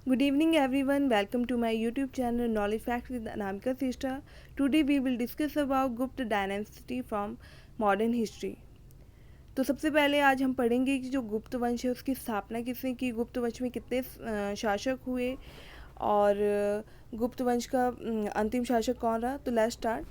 Good evening everyone, welcome to my YouTube channel Knowledge Facts with Anamika Sista. Today we will discuss about Gupta dynasty from modern history. तो सबसे पहले आज हम पढ़ेंगे कि जो गुप्त वंश है उसकी स्थापना किसने की, गुप्त वंश में कितने शासक हुए और गुप्त वंश का अंतिम शासक कौन रहा। तो लेट्स स्टार्ट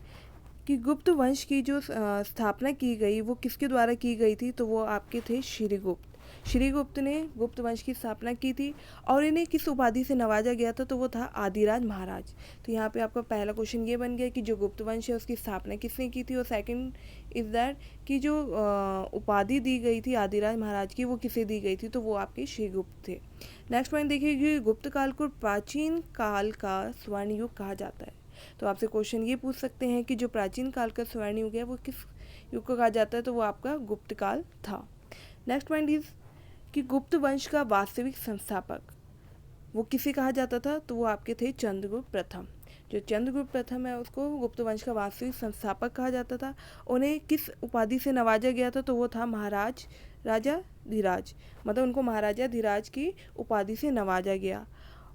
कि गुप्त वंश की जो स्थापना की गई वो किसके द्वारा की गई थी, तो वो आपके थे श्रीगुप्त। श्रीगुप्त ने गुप्त वंश की स्थापना की थी और इन्हें किस उपाधि से नवाजा गया था, तो वो था आदिराज महाराज। तो यहाँ पे आपका पहला क्वेश्चन ये बन गया कि जो गुप्त वंश है उसकी स्थापना किसने की थी, और सेकंड इज दैट कि जो उपाधि दी गई थी आदिराज महाराज की वो किसे दी गई थी, तो वो आपके श्रीगुप्त थे। नेक्स्ट पॉइंट देखिए कि गुप्त काल को प्राचीन काल का स्वर्ण युग कहा जाता है। तो आपसे क्वेश्चन ये पूछ सकते हैं कि जो प्राचीन काल का स्वर्ण युग है वो किस युग को कहा जाता है, तो वो आपका गुप्त काल था। नेक्स्ट पॉइंट इज कि गुप्त वंश का वास्तविक संस्थापक वो किसे कहा जाता था, तो वो आपके थे चंद्रगुप्त प्रथम। जो चंद्रगुप्त प्रथम है उसको गुप्त वंश का वास्तविक संस्थापक कहा जाता था। उन्हें किस उपाधि से नवाजा गया था, तो वो था महाराज राजा धीराज, मतलब उनको महाराजा धीराज की उपाधि से नवाजा गया।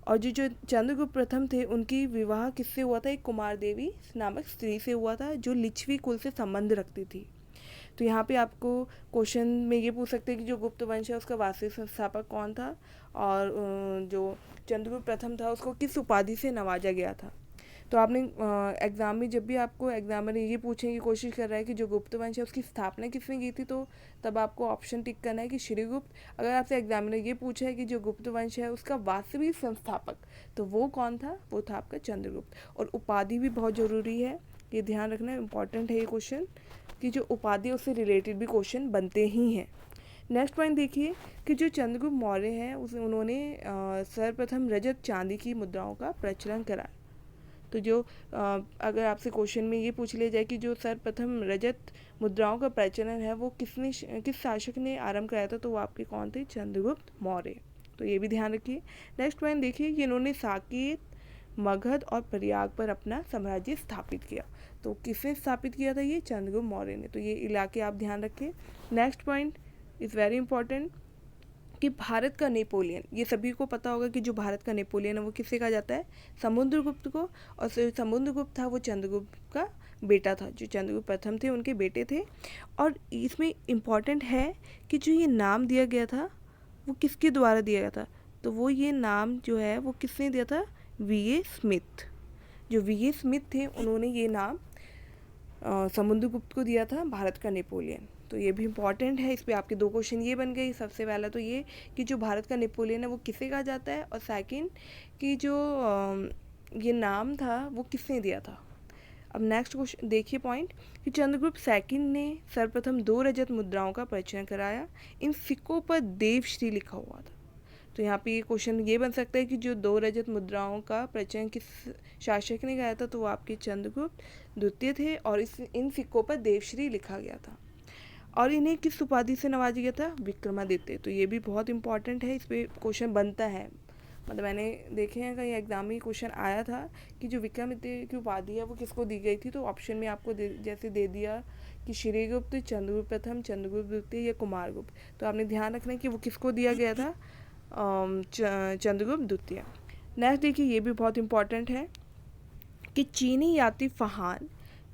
और जो चंद्रगुप्त प्रथम थे उनकी विवाह किससे हुआ था, एक कुमार देवी नामक स्त्री से हुआ था जो लिच्छवी कुल से संबंध रखती थी। तो यहाँ पे आपको क्वेश्चन में ये पूछ सकते हैं कि जो गुप्त वंश है उसका वास्तविक संस्थापक कौन था और जो चंद्रगुप्त प्रथम था उसको किस उपाधि से नवाजा गया था। तो आपने एग्ज़ाम में जब भी आपको एग्जामिनर ये पूछने की कोशिश कर रहा है कि जो गुप्त वंश है उसकी स्थापना किसने की थी, तो तब आपको ऑप्शन टिक करना है कि श्रीगुप्त। अगर आपसे एग्जामिनर ये पूछा है कि जो गुप्त वंश है उसका वास्तविक संस्थापक, तो वो कौन था, वो था आपका चंद्रगुप्त। और उपाधि भी बहुत ज़रूरी है, ये ध्यान रखना, इंपॉर्टेंट है ये क्वेश्चन कि जो उपाधि उससे रिलेटेड भी क्वेश्चन बनते ही हैं। नेक्स्ट पॉइंट देखिए कि जो चंद्रगुप्त मौर्य हैं उन्होंने सर्वप्रथम रजत चांदी की मुद्राओं का प्रचलन कराया। तो जो अगर आपसे क्वेश्चन में ये पूछ लिया जाए कि जो सर्वप्रथम रजत मुद्राओं का प्रचलन है वो किस शासक ने आरंभ कराया था, तो वो आपके कौन थे, चंद्रगुप्त मौर्य। तो ये भी ध्यान रखिए। नेक्स्ट पॉइंट देखिए कि इन्होंने साकेत, मगध और प्रयाग पर अपना साम्राज्य स्थापित किया। तो किसने स्थापित किया था, ये चंद्रगुप्त मौर्य ने। तो ये इलाके आप ध्यान रखें। Next point is very important कि भारत का नेपोलियन, ये सभी को पता होगा कि जो भारत का नेपोलियन है वो किससे कहा जाता है, समुद्रगुप्त को। और जो समुद्रगुप्त था वो चंद्रगुप्त का बेटा था, जो चंद्रगुप्त प्रथम थे उनके बेटे थे। और इसमें इम्पॉर्टेंट है कि जो ये नाम दिया गया था वो किसके द्वारा दिया गया था, तो वो ये नाम जो है वो किसने दिया था, वी.ए. स्मिथ। जो वी.ए. स्मिथ थे उन्होंने ये नाम समुद्रगुप्त को दिया था, भारत का नेपोलियन। तो ये भी इम्पॉर्टेंट है, इस पर आपके दो क्वेश्चन ये बन गए। सबसे पहला तो ये कि जो भारत का नेपोलियन है वो किसे कहा जाता है, और सेकंड कि जो ये नाम था वो किसने दिया था। अब नेक्स्ट क्वेश्चन देखिए पॉइंट कि चंद्रगुप्त सेकंड ने सर्वप्रथम 2 रजत मुद्राओं का प्रचलन कराया। इन सिक्कों पर देवश्री लिखा हुआ था। तो यहाँ पे ये क्वेश्चन ये बन सकता है कि जो 2 रजत मुद्राओं का प्रचलन किस शासक ने कराया था, तो वो आपके चंद्रगुप्त द्वितीय थे। और इन सिक्कों पर देवश्री लिखा गया था। और इन्हें किस उपाधि से नवाजा गया था, विक्रमादित्य। तो ये भी बहुत इंपॉर्टेंट है, इस पर क्वेश्चन बनता है, मतलब मैंने देखे हैं कहीं एग्जाम में क्वेश्चन आया था कि जो विक्रमादित्य की उपाधि है वो किसको दी गई थी। तो ऑप्शन में आपको जैसे दे दिया कि श्रीगुप्त, चंद्रगुप्त प्रथम, चंद्रगुप्त द्वितीय या कुमारगुप्त। तो आपने ध्यान रखना है कि वो किसको दिया गया था, चंद्रगुप्त द्वितीय। नेक्स्ट देखिए ये भी बहुत इंपॉर्टेंट है कि चीनी यात्री फहान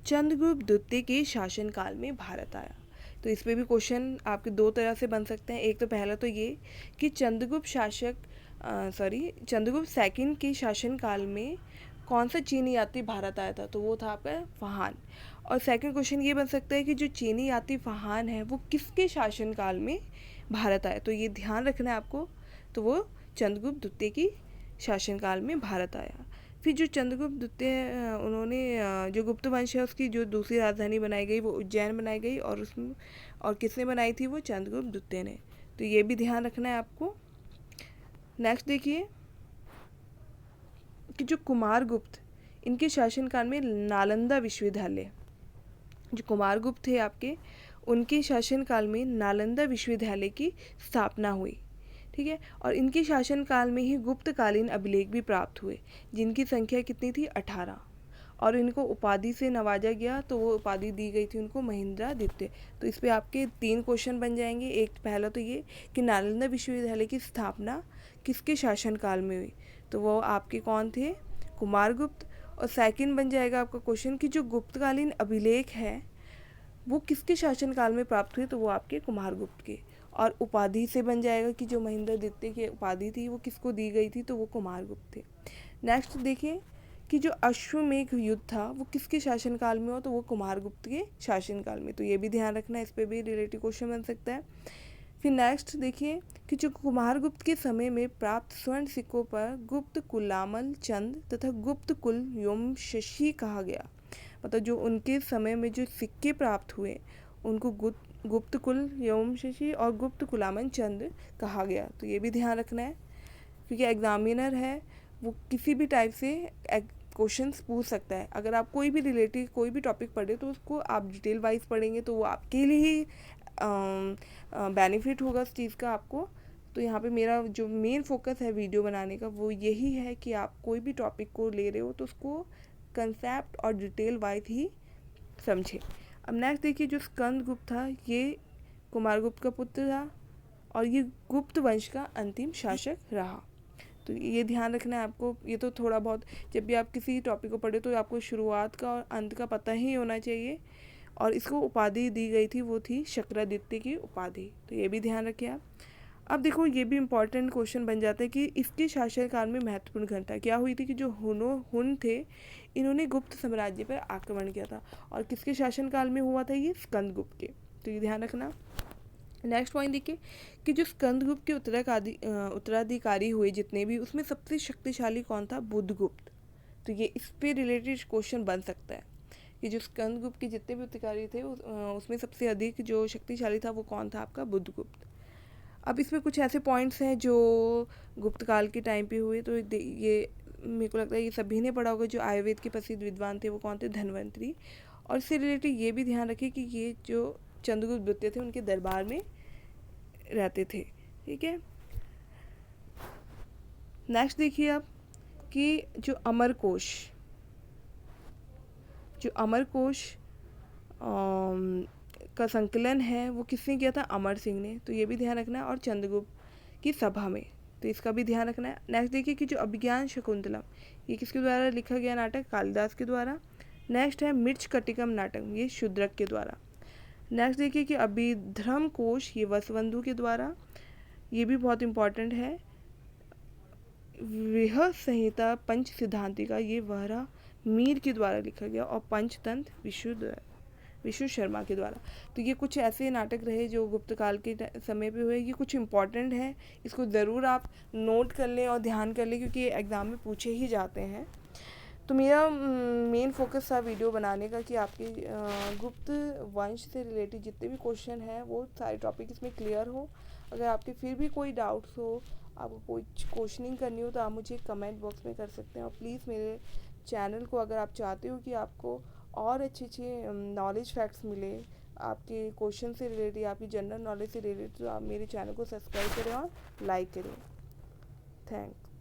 चंद्रगुप्त द्वितीय के शासनकाल में भारत आया। तो इस पर भी क्वेश्चन आपके दो तरह से बन सकते हैं। एक तो पहला तो ये कि चंद्रगुप्त सेकंड के शासनकाल में कौन सा चीनी यात्री भारत आया था, तो वो था आपका फहान। और सेकंड क्वेश्चन ये बन सकता है कि जो चीनी यात्री फहान है वो किसके शासनकाल में भारत आया। तो ये ध्यान रखना है आपको, तो वो चंद्रगुप्त द्वितीय की शासनकाल में भारत आया। फिर जो चंद्रगुप्त द्वितीय उन्होंने जो गुप्त वंश है उसकी जो दूसरी राजधानी बनाई गई वो उज्जैन बनाई गई, और उसमें और किसने बनाई थी, वो चंद्रगुप्त द्वितीय ने। तो ये भी ध्यान रखना है आपको। नेक्स्ट देखिए कि जो कुमारगुप्त, इनके शासनकाल में नालंदा विश्वविद्यालय, जो कुमारगुप्त थे आपके, उनके शासनकाल में नालंदा विश्वविद्यालय की स्थापना हुई। ठीक है। और इनके शासनकाल में ही गुप्तकालीन अभिलेख भी प्राप्त हुए, जिनकी संख्या कितनी थी, 18। और इनको उपाधि से नवाजा गया, तो वो उपाधि दी गई थी उनको महेंद्रादित्य। तो इस पे आपके 3 क्वेश्चन बन जाएंगे। एक पहला तो ये कि नालंदा विश्वविद्यालय की स्थापना किसके शासनकाल में हुई, तो वो आपके कौन थे, कुमारगुप्त। और सेकंड बन जाएगा आपका क्वेश्चन कि जो गुप्तकालीन अभिलेख है वो किसके शासनकाल में प्राप्त हुए, तो वो आपके कुमारगुप्त के। और उपाधि से बन जाएगा कि जो महेंद्र द्वितीय की उपाधि थी वो किसको दी गई थी, तो वो कुमारगुप्त थे। नेक्स्ट देखिए कि जो अश्वमेध युद्ध था वो किसके शासनकाल में हो, तो वो कुमारगुप्त के शासनकाल में। तो ये भी ध्यान रखना है, इस पर भी रिलेटिव क्वेश्चन बन सकता है। फिर नेक्स्ट देखिए कि जो कुमारगुप्त के समय में प्राप्त स्वर्ण सिक्कों पर गुप्त कुलामल चंद तथा गुप्त कुल व्योमशशी कहा गया। मतलब जो उनके समय में जो सिक्के प्राप्त हुए उनको गुप्त कुल व्योमशशी और गुप्त कुलामन चंद कहा गया। तो ये भी ध्यान रखना है, क्योंकि एग्जामिनर है वो किसी भी टाइप से क्वेश्चंस पूछ सकता है। अगर आप कोई भी रिलेटिव कोई भी टॉपिक पढ़े तो उसको आप डिटेल वाइज पढ़ेंगे तो वो आपके लिए ही बेनिफिट होगा उस चीज़ का आपको। तो यहाँ पे मेरा जो मेन फोकस है वीडियो बनाने का वो यही है कि आप कोई भी टॉपिक को ले रहे हो तो उसको कंसेप्ट और डिटेल वाइज ही समझें। अब नेक्स्ट देखिए जो स्कंदगुप्त था ये कुमारगुप्त का पुत्र था और ये गुप्त वंश का अंतिम शासक रहा। तो ये ध्यान रखना है आपको। ये तो थोड़ा बहुत जब भी आप किसी टॉपिक को पढ़े तो आपको शुरुआत का और अंत का पता ही होना चाहिए। और इसको उपाधि दी गई थी वो थी शक्रादित्य की उपाधि, तो ये भी ध्यान रखें आप। अब देखो ये भी इम्पॉर्टेंट क्वेश्चन बन जाता है कि इसके शासनकाल में महत्वपूर्ण घटना क्या हुई थी कि जो हुन थे इन्होंने गुप्त साम्राज्य पर आक्रमण किया था। और किसके शासनकाल में हुआ था, ये स्कंदगुप्त के। तो ये ध्यान रखना। नेक्स्ट पॉइंट देखिए कि जो स्कंदगुप्त के उत्तराधिकारी हुए जितने भी, उसमें सबसे शक्तिशाली कौन था, बुद्धगुप्त। तो ये इस पे रिलेटेड क्वेश्चन बन सकता है कि जो स्कंदगुप्त के जितने भी उत्तराधिकारी थे उसमें सबसे अधिक जो शक्तिशाली था वो कौन था, आपका बुद्धगुप्त। अब इसमें कुछ ऐसे पॉइंट्स हैं जो गुप्त काल के टाइम पे हुए, तो ये मेरे को लगता है ये सभी ने पढ़ा होगा। जो आयुर्वेद के प्रसिद्ध विद्वान थे वो कौन थे, धन्वंतरी। और इससे रिलेटेड ये भी ध्यान रखें कि ये जो चंद्रगुप्त द्वितीय थे उनके दरबार में रहते थे। ठीक है, नेक्स्ट देखिए आप कि जो अमरकोश का संकलन है वो किसने किया था, अमर सिंह ने। तो ये भी ध्यान रखना है। और चंद्रगुप्त की सभा में, तो इसका भी ध्यान रखना है। नेक्स्ट देखिए कि जो अभिज्ञान शकुंतलम ये किसके द्वारा लिखा गया नाटक, कालिदास के द्वारा। नेक्स्ट है मिर्च कटिकम नाटक, ये शूद्रक के द्वारा। नेक्स्ट देखिए कि अभिधर्म कोश ये वसुबंधु के द्वारा, ये भी बहुत इंपॉर्टेंट है। वृहद संहिता पंच सिद्धांतिका ये वहरा मीर के द्वारा लिखा गया। और पंचतंत्र विष्णु शर्मा के द्वारा। तो ये कुछ ऐसे नाटक रहे जो गुप्त काल के समय पे हुए। ये कुछ इंपॉर्टेंट है, इसको ज़रूर आप नोट कर लें और ध्यान कर लें क्योंकि ये एग्ज़ाम में पूछे ही जाते हैं। तो मेरा मेन फोकस था वीडियो बनाने का कि आपके गुप्त वंश से रिलेटेड जितने भी क्वेश्चन हैं वो सारे टॉपिक इसमें क्लियर हो। अगर आपके फिर भी कोई डाउट्स हो, आपको कोई क्वेश्चनिंग करनी हो तो आप मुझे कमेंट बॉक्स में कर सकते हैं। और प्लीज़ मेरे चैनल को अगर आप चाहते हो कि आपको और अच्छे नॉलेज फैक्ट्स मिले आपके क्वेश्चन से रिलेटेड, आपकी जनरल नॉलेज से रिलेटेड, तो आप मेरे चैनल को सब्सक्राइब करें और लाइक करें। थैंक्स।